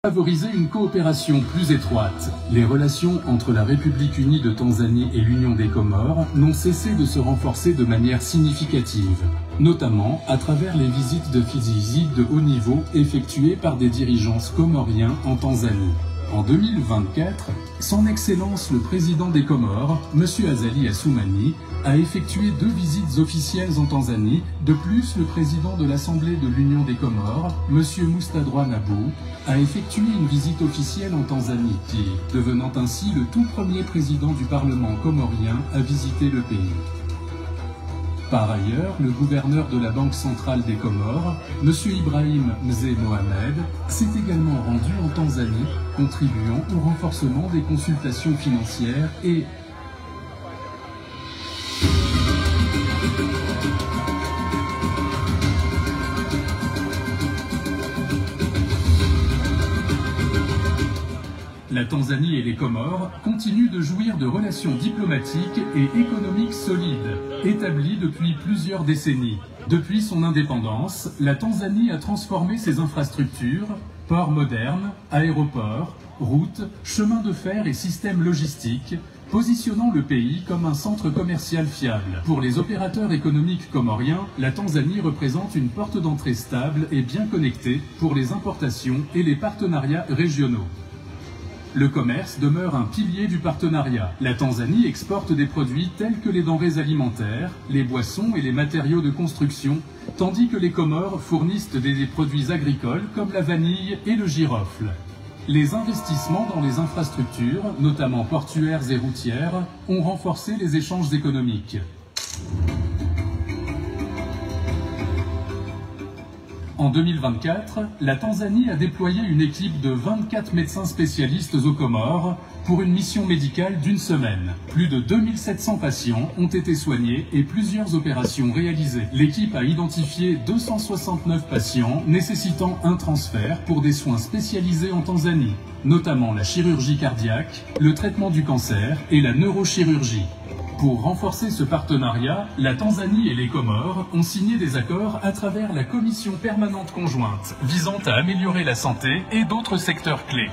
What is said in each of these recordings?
Favoriser une coopération plus étroite. Les relations entre la République unie de Tanzanie et l'Union des Comores n'ont cessé de se renforcer de manière significative, notamment à travers les visites de visite de haut niveau effectuées par des dirigeants comoriens en Tanzanie. En 2024, Son Excellence le Président des Comores, M. Azali Assoumani, a effectué 2 visites officielles en Tanzanie. De plus, le Président de l'Assemblée de l'Union des Comores, M. Moustadroit Nabou, a effectué une visite officielle en Tanzanie, devenant ainsi le tout premier président du Parlement comorien à visiter le pays. Par ailleurs, le gouverneur de la Banque centrale des Comores, M. Ibrahim Mzee Mohamed, s'est également rendu en Tanzanie, contribuant au renforcement des consultations financières et la Tanzanie et les Comores continuent de jouir de relations diplomatiques et économiques solides, établies depuis plusieurs décennies. Depuis son indépendance, la Tanzanie a transformé ses infrastructures, ports modernes, aéroports, routes, chemins de fer et systèmes logistiques, positionnant le pays comme un centre commercial fiable. Pour les opérateurs économiques comoriens, la Tanzanie représente une porte d'entrée stable et bien connectée pour les importations et les partenariats régionaux. Le commerce demeure un pilier du partenariat. La Tanzanie exporte des produits tels que les denrées alimentaires, les boissons et les matériaux de construction, tandis que les Comores fournissent des produits agricoles comme la vanille et le girofle. Les investissements dans les infrastructures, notamment portuaires et routières, ont renforcé les échanges économiques. En 2024, la Tanzanie a déployé une équipe de 24 médecins spécialistes aux Comores pour une mission médicale d'1 semaine. Plus de 2700 patients ont été soignés et plusieurs opérations réalisées. L'équipe a identifié 269 patients nécessitant un transfert pour des soins spécialisés en Tanzanie, notamment la chirurgie cardiaque, le traitement du cancer et la neurochirurgie. Pour renforcer ce partenariat, la Tanzanie et les Comores ont signé des accords à travers la Commission permanente conjointe, visant à améliorer la santé et d'autres secteurs clés.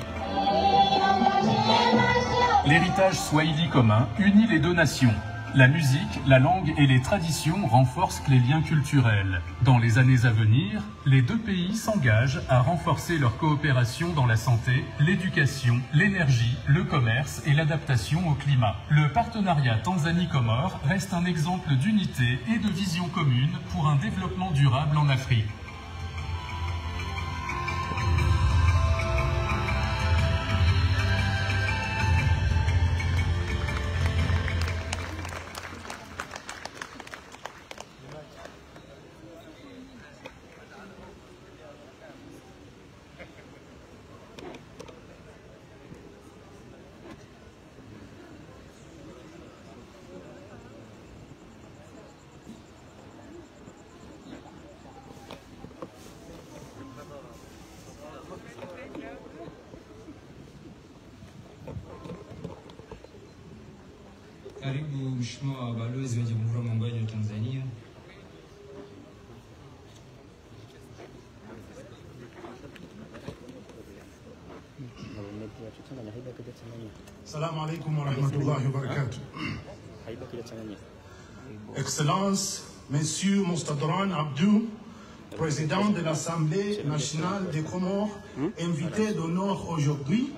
L'héritage swahili commun unit les deux nations. La musique, la langue et les traditions renforcent les liens culturels. Dans les années à venir, les deux pays s'engagent à renforcer leur coopération dans la santé, l'éducation, l'énergie, le commerce et l'adaptation au climat. Le partenariat Tanzanie-Comores reste un exemple d'unité et de vision commune pour un développement durable en Afrique. Karibu Mheshimiwa Balozi wa Jamhuri ya Muungano wa Tanzania. Assalamu alaikum wa rahmatullahi wa barakatuh. Excellence, Monsieur Moustadroit Abdou, Président de l'Assemblée nationale des Comores, invité d'honneur aujourd'hui.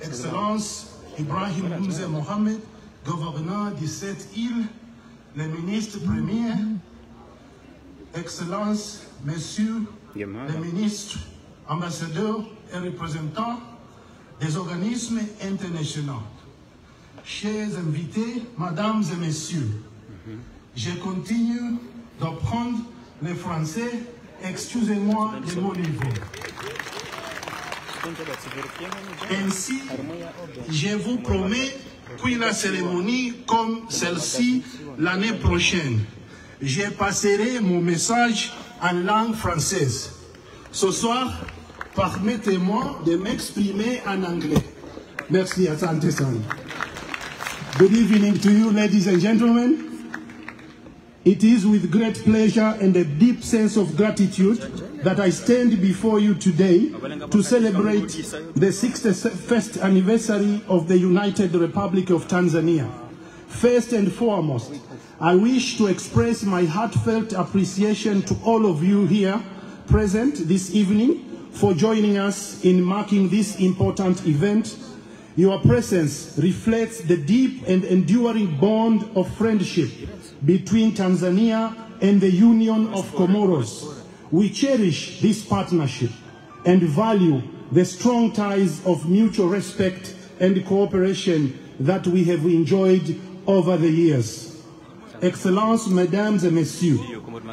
Excellence, Ibrahim Mzee Mohamed, gouverneur de cette île, le ministre premier, Excellence, Messieurs les ministres, ambassadeurs et représentants des organismes internationaux. Chers invités, Mesdames et Messieurs, je continue d'apprendre le français, excusez-moi de mon niveau. Ainsi, je vous promets puis la cérémonie comme celle-ci l'année prochaine. Je passerai mon message en langue française. Ce soir, permettez-moi de m'exprimer en anglais. Merci, asante sana. Good evening to you, ladies and gentlemen. It is with great pleasure and a deep sense of gratitude that I stand before you today to celebrate the 61st anniversary of the United Republic of Tanzania. First and foremost, I wish to express my heartfelt appreciation to all of you here present this evening for joining us in marking this important event. Your presence reflects the deep and enduring bond of friendship between Tanzania and the Union of Comoros. We cherish this partnership and value the strong ties of mutual respect and cooperation that we have enjoyed over the years. Excellences, Mesdames et Messieurs,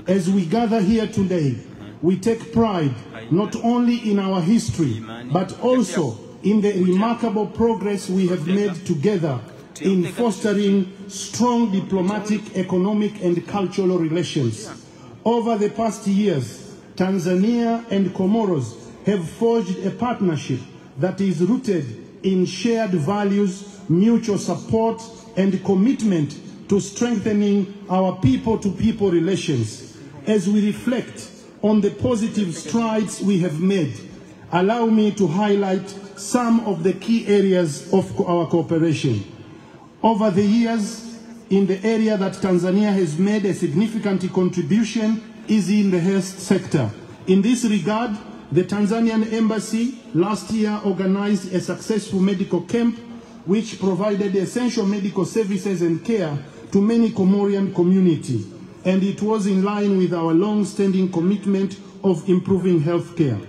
as we gather here today, we take pride not only in our history, but also in the remarkable progress we have made together in fostering strong diplomatic, economic, and cultural relations. Over the past years, Tanzania and Comoros have forged a partnership that is rooted in shared values, mutual support, and commitment to strengthening our people-to-people relations. As we reflect on the positive strides we have made, allow me to highlight some of the key areas of our cooperation. Over the years, in the area that Tanzania has made a significant contribution is in the health sector. In this regard, the Tanzanian Embassy last year organized a successful medical camp which provided essential medical services and care to many Comorian community, and it was in line with our long-standing commitment of improving health care.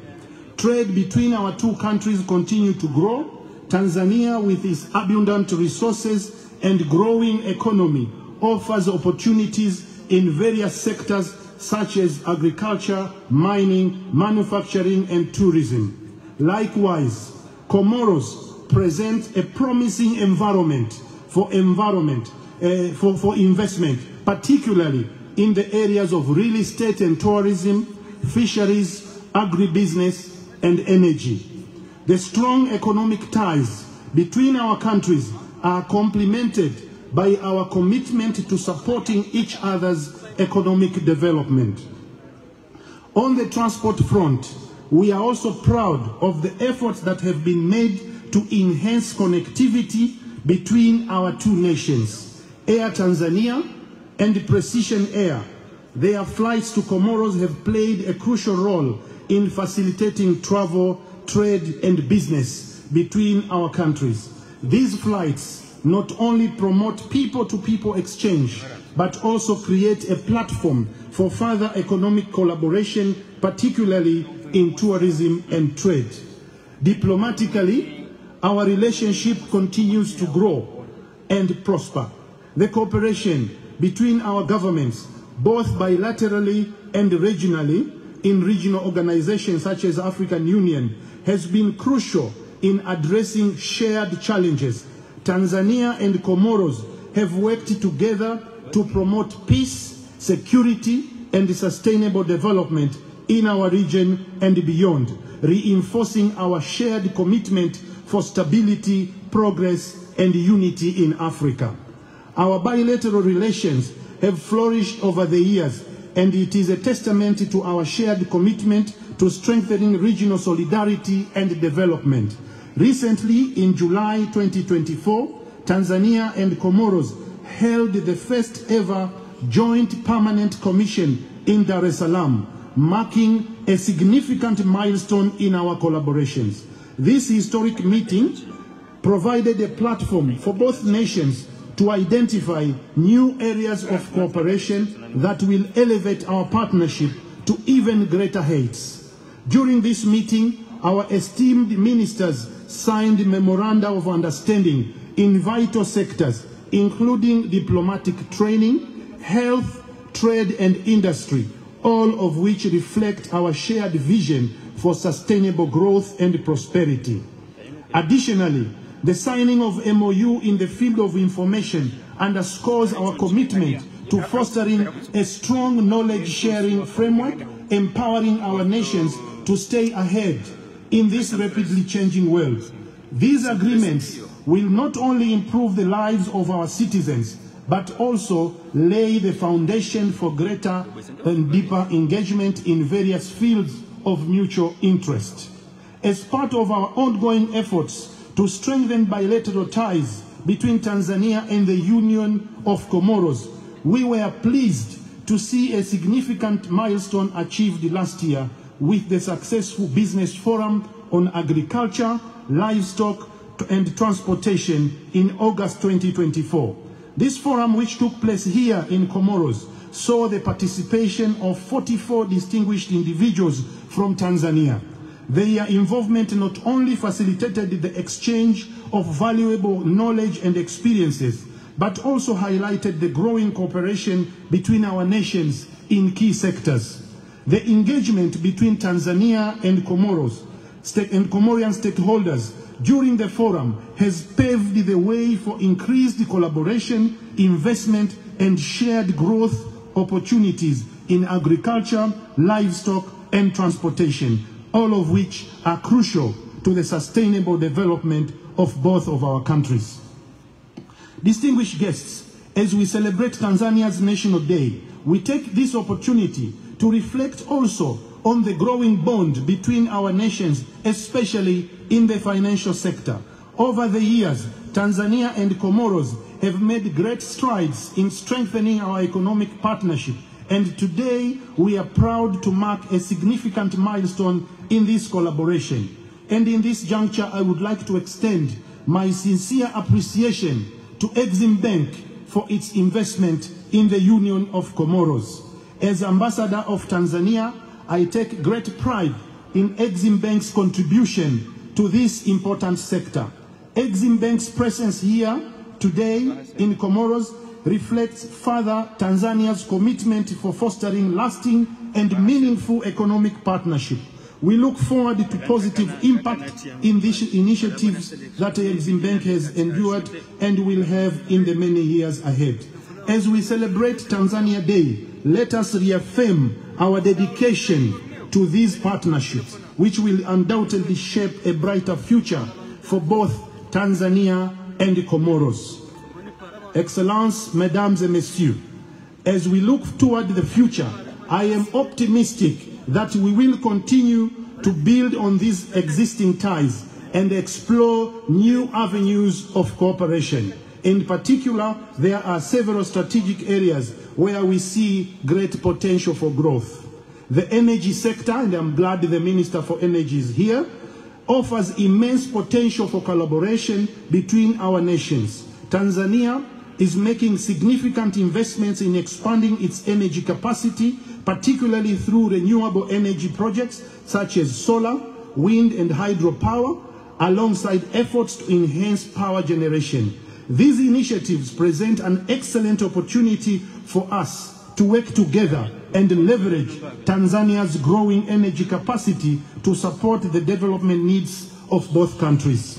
Trade between our two countries continues to grow. Tanzania, with its abundant resources and growing economy, offers opportunities in various sectors such as agriculture, mining, manufacturing, and tourism. Likewise, Comoros presents a promising environment for investment, particularly in the areas of real estate and tourism, fisheries, agribusiness, and energy. The strong economic ties between our countries are complemented by our commitment to supporting each other's economic development. On the transport front, we are also proud of the efforts that have been made to enhance connectivity between our two nations. Air Tanzania and Precision Air, their flights to Comoros have played a crucial role in facilitating travel, trade, and business between our countries. These flights not only promote people-to-people exchange, but also create a platform for further economic collaboration, particularly in tourism and trade. Diplomatically, our relationship continues to grow and prosper. The cooperation between our governments, both bilaterally and regionally, in regional organizations such as African Union, has been crucial in addressing shared challenges. Tanzania and Comoros have worked together to promote peace, security, and sustainable development in our region and beyond, reinforcing our shared commitment for stability, progress, and unity in Africa. Our bilateral relations have flourished over the years, and it is a testament to our shared commitment to strengthening regional solidarity and development. Recently, in July 2024, Tanzania and Comoros held the first ever joint permanent commission in Dar es Salaam, marking a significant milestone in our collaborations. This historic meeting provided a platform for both nations to identify new areas of cooperation that will elevate our partnership to even greater heights. During this meeting, our esteemed ministers signed memoranda of understanding in vital sectors, including diplomatic training, health, trade, and industry, all of which reflect our shared vision for sustainable growth and prosperity. Additionally, the signing of MOU in the field of information underscores our commitment to fostering a strong knowledge-sharing framework, empowering our nations to stay ahead in this rapidly changing world. These agreements will not only improve the lives of our citizens, but also lay the foundation for greater and deeper engagement in various fields of mutual interest. As part of our ongoing efforts to strengthen bilateral ties between Tanzania and the Union of Comoros, we were pleased to see a significant milestone achieved last year with the successful Business Forum on Agriculture, Livestock and Transportation in August 2024. This forum, which took place here in Comoros, saw the participation of 44 distinguished individuals from Tanzania. Their involvement not only facilitated the exchange of valuable knowledge and experiences, but also highlighted the growing cooperation between our nations in key sectors. The engagement between Tanzania and Comoros and Comorian stakeholders during the forum has paved the way for increased collaboration, investment, and shared growth opportunities in agriculture, livestock, and transportation, all of which are crucial to the sustainable development of both of our countries. Distinguished guests, as we celebrate Tanzania's National Day, we take this opportunity to reflect also on the growing bond between our nations, especially in the financial sector. Over the years, Tanzania and Comoros have made great strides in strengthening our economic partnership, and today we are proud to mark a significant milestone in this collaboration. And in this juncture, I would like to extend my sincere appreciation to Exim Bank for its investment in the Union of Comoros. As Ambassador of Tanzania, I take great pride in Exim Bank's contribution to this important sector. Exim Bank's presence here today in Comoros reflects further Tanzania's commitment for fostering lasting and meaningful economic partnership. We look forward to positive impact in these initiatives that Exim Bank has endured and will have in the many years ahead. As we celebrate Tanzania Day, let us reaffirm our dedication to these partnerships, which will undoubtedly shape a brighter future for both Tanzania and Comoros. Excellences, Mesdames et Messieurs, as we look toward the future, I am optimistic that we will continue to build on these existing ties and explore new avenues of cooperation. In particular, there are several strategic areas where we see great potential for growth. The energy sector, and I'm glad the Minister for Energy is here, offers immense potential for collaboration between our nations. Tanzania is making significant investments in expanding its energy capacity, particularly through renewable energy projects such as solar, wind, and hydropower, alongside efforts to enhance power generation. These initiatives present an excellent opportunity for us to work together and leverage Tanzania's growing energy capacity to support the development needs of both countries.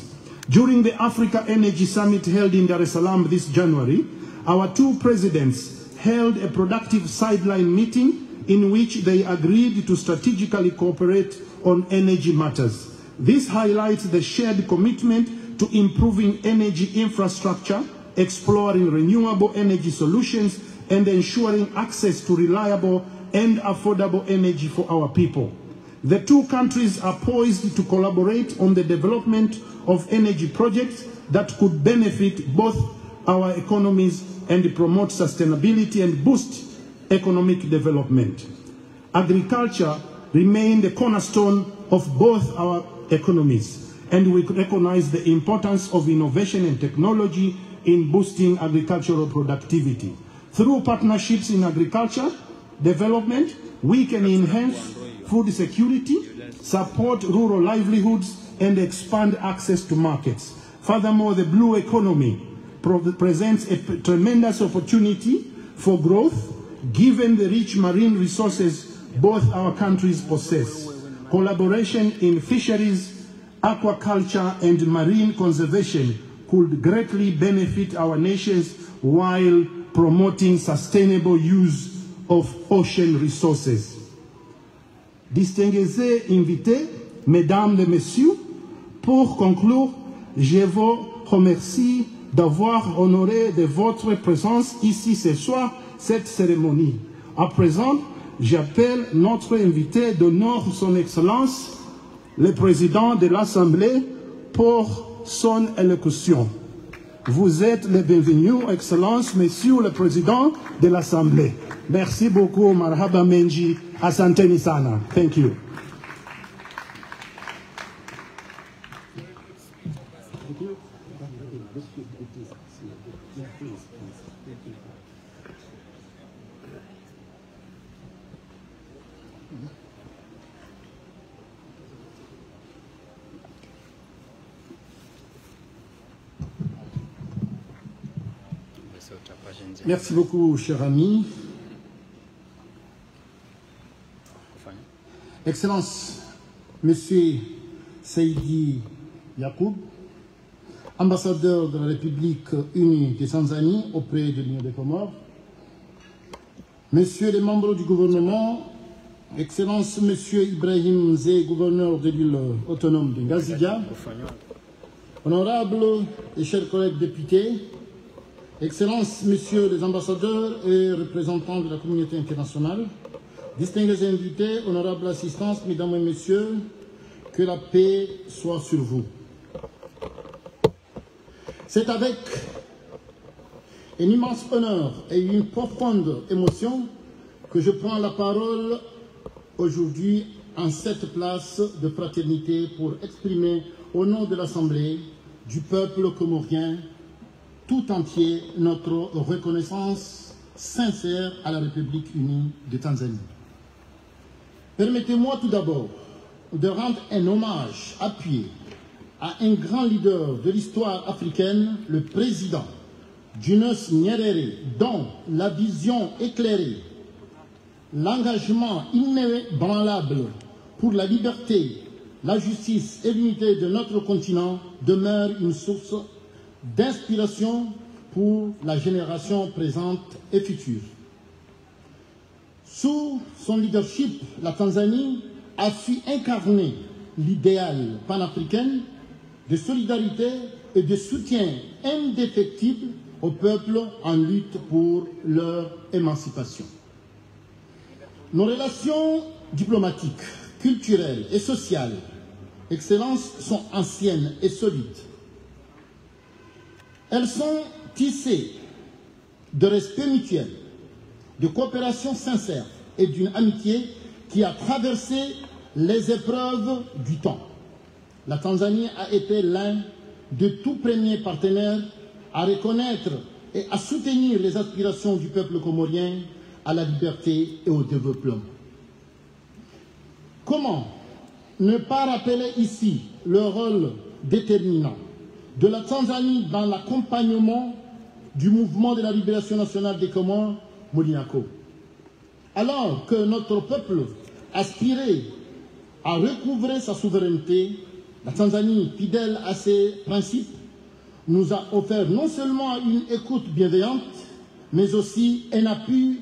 During the Africa Energy Summit held in Dar es Salaam this January, our two presidents held a productive sideline meeting in which they agreed to strategically cooperate on energy matters. This highlights the shared commitment to improving energy infrastructure, exploring renewable energy solutions, and ensuring access to reliable and affordable energy for our people. The two countries are poised to collaborate on the development of energy projects that could benefit both our economies and promote sustainability and boost economic development. Agriculture remains the cornerstone of both our economies, and we recognize the importance of innovation and technology in boosting agricultural productivity. Through partnerships in agriculture development, we can enhance food security, support rural livelihoods, and expand access to markets. Furthermore, the blue economy presents a tremendous opportunity for growth, given the rich marine resources both our countries possess. Collaboration in fisheries, aquaculture, and marine conservation could greatly benefit our nations while promoting sustainable use of ocean resources. Distingués invités, Mesdames et Messieurs, pour conclure, je vous remercie d'avoir honoré de votre présence ici ce soir cette cérémonie. À présent, j'appelle notre invité d'honneur, son Excellence, le président de l'Assemblée, pour son élocution. Vous êtes les bienvenus, Excellence, Monsieur le Président de l'Assemblée. Merci beaucoup, Marhaba Menji, Asanteni Sana. Thank you. Merci beaucoup, cher ami. Excellence, Monsieur Seydi Yacoub, ambassadeur de la République unie de Tanzanie auprès de l'Union des Comores, Messieurs les membres du gouvernement, Excellence, Monsieur Ibrahim Zé, gouverneur de l'île autonome de Ngazidia, honorables et chers collègues députés, Excellences, Messieurs les ambassadeurs et représentants de la communauté internationale, distingués invités, honorables assistants, Mesdames et Messieurs, que la paix soit sur vous. C'est avec un immense honneur et une profonde émotion que je prends la parole aujourd'hui en cette place de fraternité pour exprimer au nom de l'Assemblée, du peuple comorien, tout entier, notre reconnaissance sincère à la République unie de Tanzanie. Permettez-moi tout d'abord de rendre un hommage appuyé à un grand leader de l'histoire africaine, le président Julius Nyerere, dont la vision éclairée, l'engagement inébranlable pour la liberté, la justice et l'unité de notre continent demeurent une source d'inspiration pour la génération présente et future. Sous son leadership, la Tanzanie a su incarner l'idéal panafricain de solidarité et de soutien indéfectible au peuple en lutte pour leur émancipation. Nos relations diplomatiques, culturelles et sociales, Excellences, sont anciennes et solides. Elles sont tissées de respect mutuel, de coopération sincère et d'une amitié qui a traversé les épreuves du temps. La Tanzanie a été l'un des tout premiers partenaires à reconnaître et à soutenir les aspirations du peuple comorien à la liberté et au développement. Comment ne pas rappeler ici le rôle déterminant de la Tanzanie dans l'accompagnement du mouvement de la libération nationale des Comores, Molinako. Alors que notre peuple aspirait à recouvrer sa souveraineté, la Tanzanie, fidèle à ses principes, nous a offert non seulement une écoute bienveillante, mais aussi un appui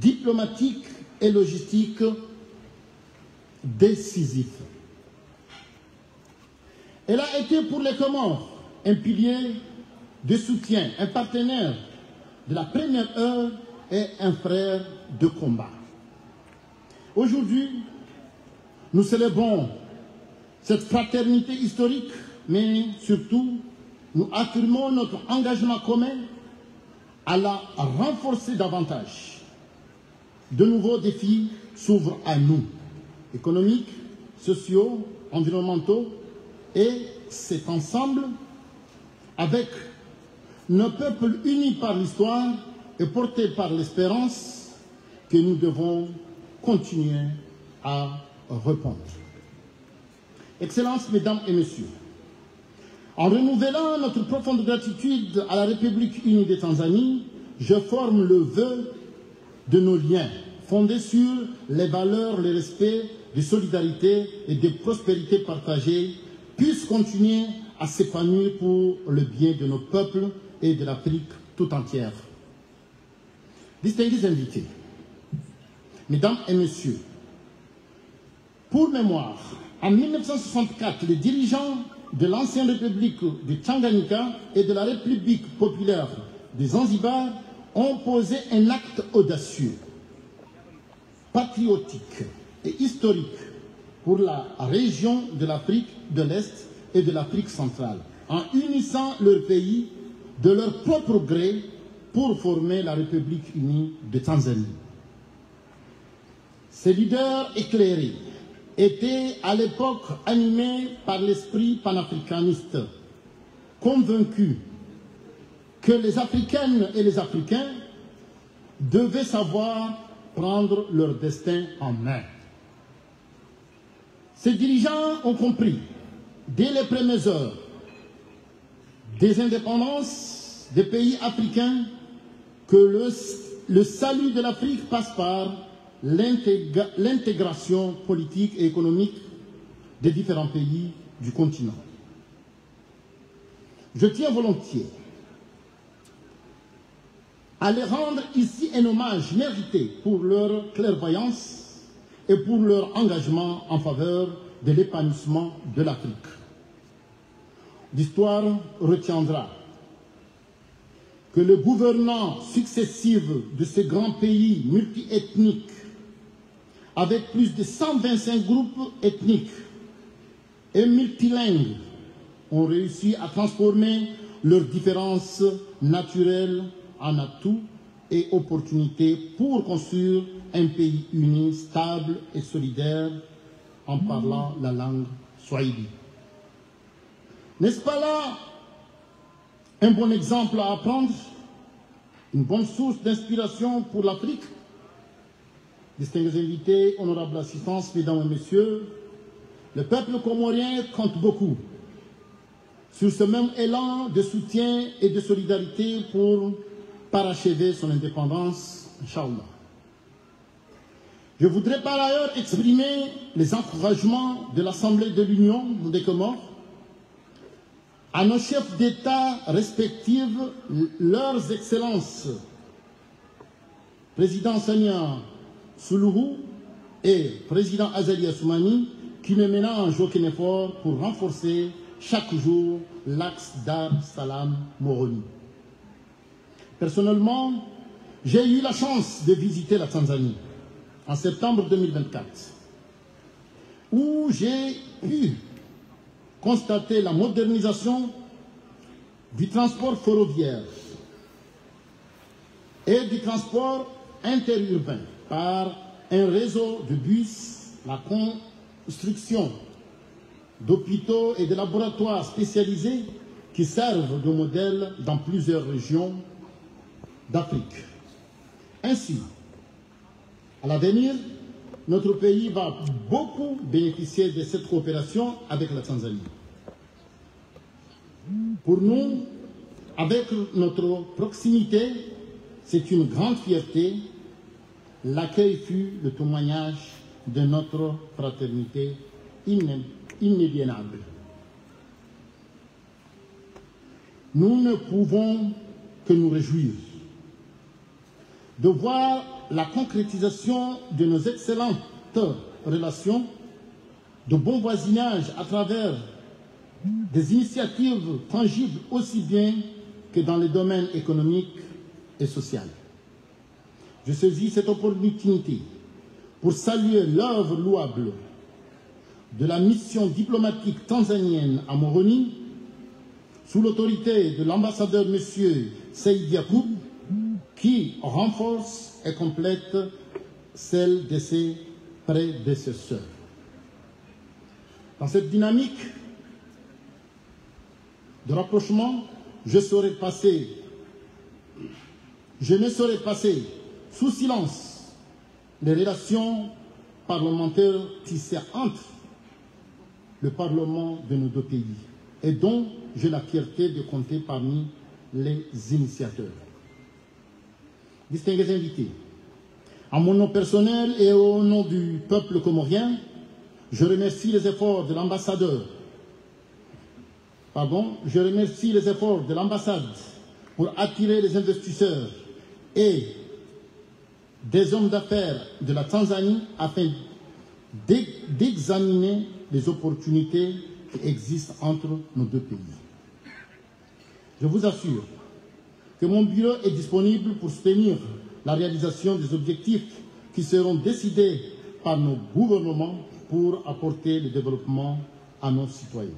diplomatique et logistique décisif. Elle a été pour les Comores un pilier de soutien, un partenaire de la première heure et un frère de combat. Aujourd'hui, nous célébrons cette fraternité historique, mais surtout, nous affirmons notre engagement commun à la renforcer davantage. De nouveaux défis s'ouvrent à nous, économiques, sociaux, environnementaux, et c'est ensemble, avec nos peuples unis par l'histoire et portés par l'espérance, que nous devons continuer à répondre. Excellences, Mesdames et Messieurs, en renouvelant notre profonde gratitude à la République unie de Tanzanie, je forme le vœu de nos liens, fondés sur les valeurs, le respect, de solidarité et de prospérité partagée, puissent continuer à s'épanouir pour le bien de nos peuples et de l'Afrique tout entière. Distingués invités, Mesdames et Messieurs, pour mémoire, en 1964, les dirigeants de l'ancienne République de Tanganyika et de la République populaire de Zanzibar ont posé un acte audacieux. patriotique et historique pour la région de l'Afrique de l'Est et de l'Afrique centrale, en unissant leurs pays de leur propre gré pour former la République unie de Tanzanie. Ces leaders éclairés étaient à l'époque animés par l'esprit panafricaniste, convaincus que les Africaines et les Africains devaient savoir prendre leur destin en main. Ces dirigeants ont compris, dès les premières heures des indépendances des pays africains, que le salut de l'Afrique passe par l'intégration politique et économique des différents pays du continent. Je tiens volontiers à les rendre ici un hommage mérité pour leur clairvoyance et pour leur engagement en faveur de l'épanouissement de l'Afrique. L'histoire retiendra que les gouvernants successifs de ces grands pays multiethniques, avec plus de 125 groupes ethniques et multilingues, ont réussi à transformer leurs différences naturelles en atouts et opportunités pour construire un pays uni, stable et solidaire en parlant la langue swahili. N'est-ce pas là un bon exemple à apprendre, une bonne source d'inspiration pour l'Afrique? Distingués invités, honorables assistances, mesdames et messieurs, le peuple comorien compte beaucoup sur ce même élan de soutien et de solidarité pour parachever son indépendance, Inch'Allah. Je voudrais par ailleurs exprimer les encouragements de l'Assemblée de l'Union des Comores à nos chefs d'État respectifs, leurs excellences, président Sania Suluhu et président Azali Assoumani, qui ne ménagent aucun effort pour renforcer chaque jour l'axe Dar Salam Moroni. Personnellement, j'ai eu la chance de visiter la Tanzanie en septembre 2024, où j'ai pu constater la modernisation du transport ferroviaire et du transport interurbain par un réseau de bus, la construction d'hôpitaux et de laboratoires spécialisés qui servent de modèle dans plusieurs régions d'Afrique. Ainsi, à l'avenir, notre pays va beaucoup bénéficier de cette coopération avec la Tanzanie. Pour nous, avec notre proximité, c'est une grande fierté. L'accueil fut le témoignage de notre fraternité inéliable. Nous ne pouvons que nous réjouir de voir la concrétisation de nos excellentes relations de bon voisinage à travers des initiatives tangibles aussi bien que dans les domaines économiques et sociaux. Je saisis cette opportunité pour saluer l'œuvre louable de la mission diplomatique tanzanienne à Moroni, sous l'autorité de l'ambassadeur M. Saïd Yacoub, qui renforce et complète celle de ses prédécesseurs. Dans cette dynamique de rapprochement, je ne saurais passer sous silence les relations parlementaires tissées entre le Parlement de nos deux pays et dont j'ai la fierté de compter parmi les initiateurs. Distingués invités, en mon nom personnel et au nom du peuple comorien, je remercie les efforts de l'ambassadeur. Je remercie les efforts de l'ambassade pour attirer les investisseurs et des hommes d'affaires de la Tanzanie afin d'examiner les opportunités qui existent entre nos deux pays. Je vous assure que mon bureau est disponible pour soutenir la réalisation des objectifs qui seront décidées par nos gouvernements pour apporter le développement à nos citoyens.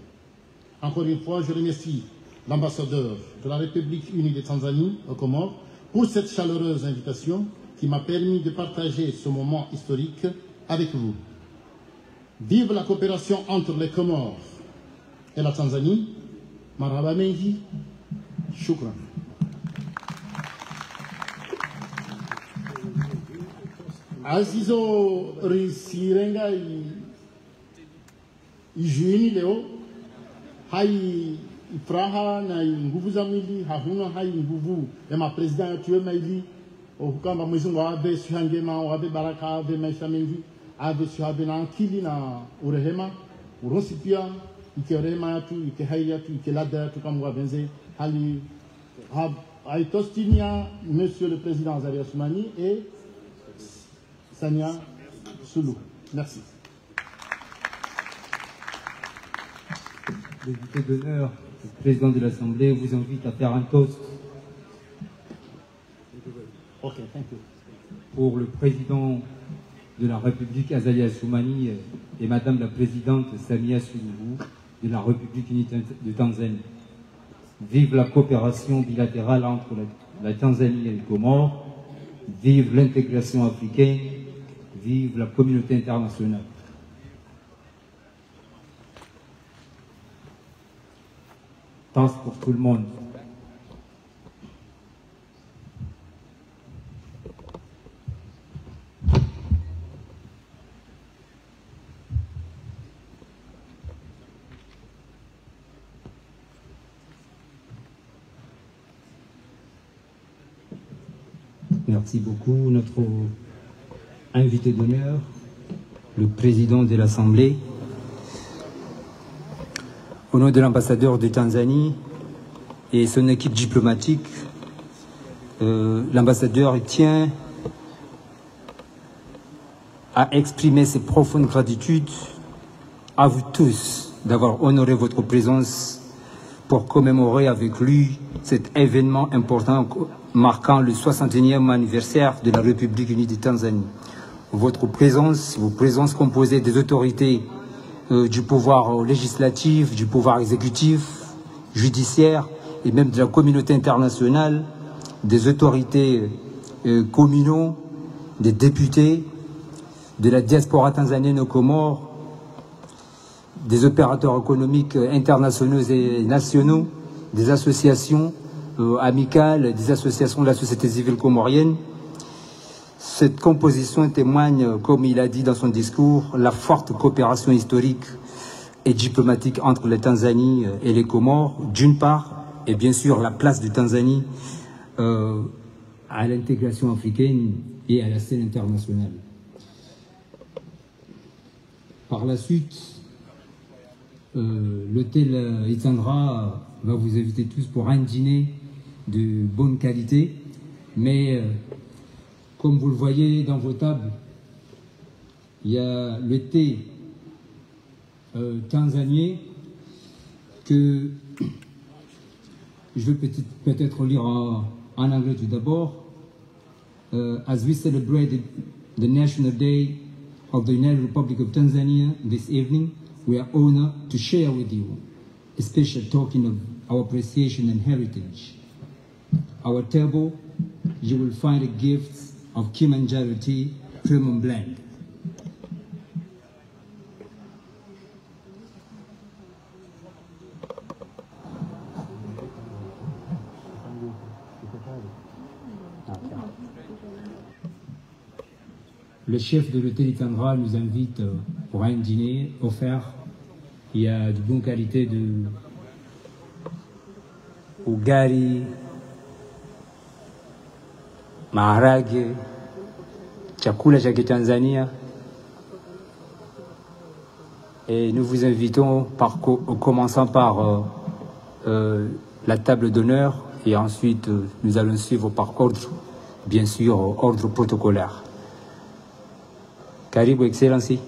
Encore une fois, je remercie l'ambassadeur de la République unie de Tanzanie aux Comores pour cette chaleureuse invitation qui m'a permis de partager ce moment historique avec vous. Vive la coopération entre les Comores et la Tanzanie. Marhaba mengi. Shukran. Azizo risirenga ijuini leo hai ifraha na nguvu za mwili hakuna hai nguvu ya mapresident yetu wema ili okukamba Mwenyezi Mungu awape suhangema awape baraka awape maisha mengi awape suhabe na akili na urehema uronsi pia ike rehema yatu ike hai yatu ike lada yatu kama wabenze hali aitostinia Monsieur le Président Azalia Assoumani et Sania Soulou. Merci. L'invité d'honneur, le président de l'Assemblée, vous invite à faire un toast pour le président de la République Azalia Assoumani et Madame la Présidente Samia Suluhu de la République unie de Tanzanie. Vive la coopération bilatérale entre la Tanzanie et les Comores. Vive l'intégration africaine. Vive la communauté internationale. Tasse pour tout le monde. Merci beaucoup. Notre invité d'honneur, le président de l'Assemblée, au nom de l'ambassadeur de Tanzanie et son équipe diplomatique, l'ambassadeur tient à exprimer ses profondes gratitudes à vous tous d'avoir honoré votre présence pour commémorer avec lui cet événement important marquant le 61e anniversaire de la République unie de Tanzanie. Vos présences composées des autorités du pouvoir législatif, du pouvoir exécutif, judiciaire et même de la communauté internationale, des autorités communaux, des députés, de la diaspora tanzanienne aux Comores, des opérateurs économiques internationaux et nationaux, des associations amicales, des associations de la société civile comorienne. Cette composition témoigne, comme il a dit dans son discours, la forte coopération historique et diplomatique entre la Tanzanie et les Comores, d'une part, et bien sûr la place de Tanzanie à l'intégration africaine et à la scène internationale. Par la suite, l'hôtel Itandra va vous inviter tous pour un dîner de bonne qualité, mais comme vous le voyez dans vos tables, il y a le thé tanzanien que je vais peut-être lire en anglais tout d'abord. As we celebrate the National Day of the United Republic of Tanzania this evening, we are honored to share with you a special token of our appreciation and heritage. Our table, you will find a gift of Kilimanjaro tea, premium blend. Le chef de l'hôtel Itandra nous invite pour un dîner offert. Il y a de bonne qualité de ugali, maharage, chakula cha Kitanzania. Et nous vous invitons, commençant par la table d'honneur, et ensuite nous allons suivre par ordre, bien sûr, ordre protocolaire. Karibu, Excellency.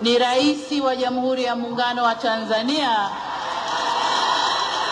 ni Rais wa Jamhuri ya Muungano wa Tanzania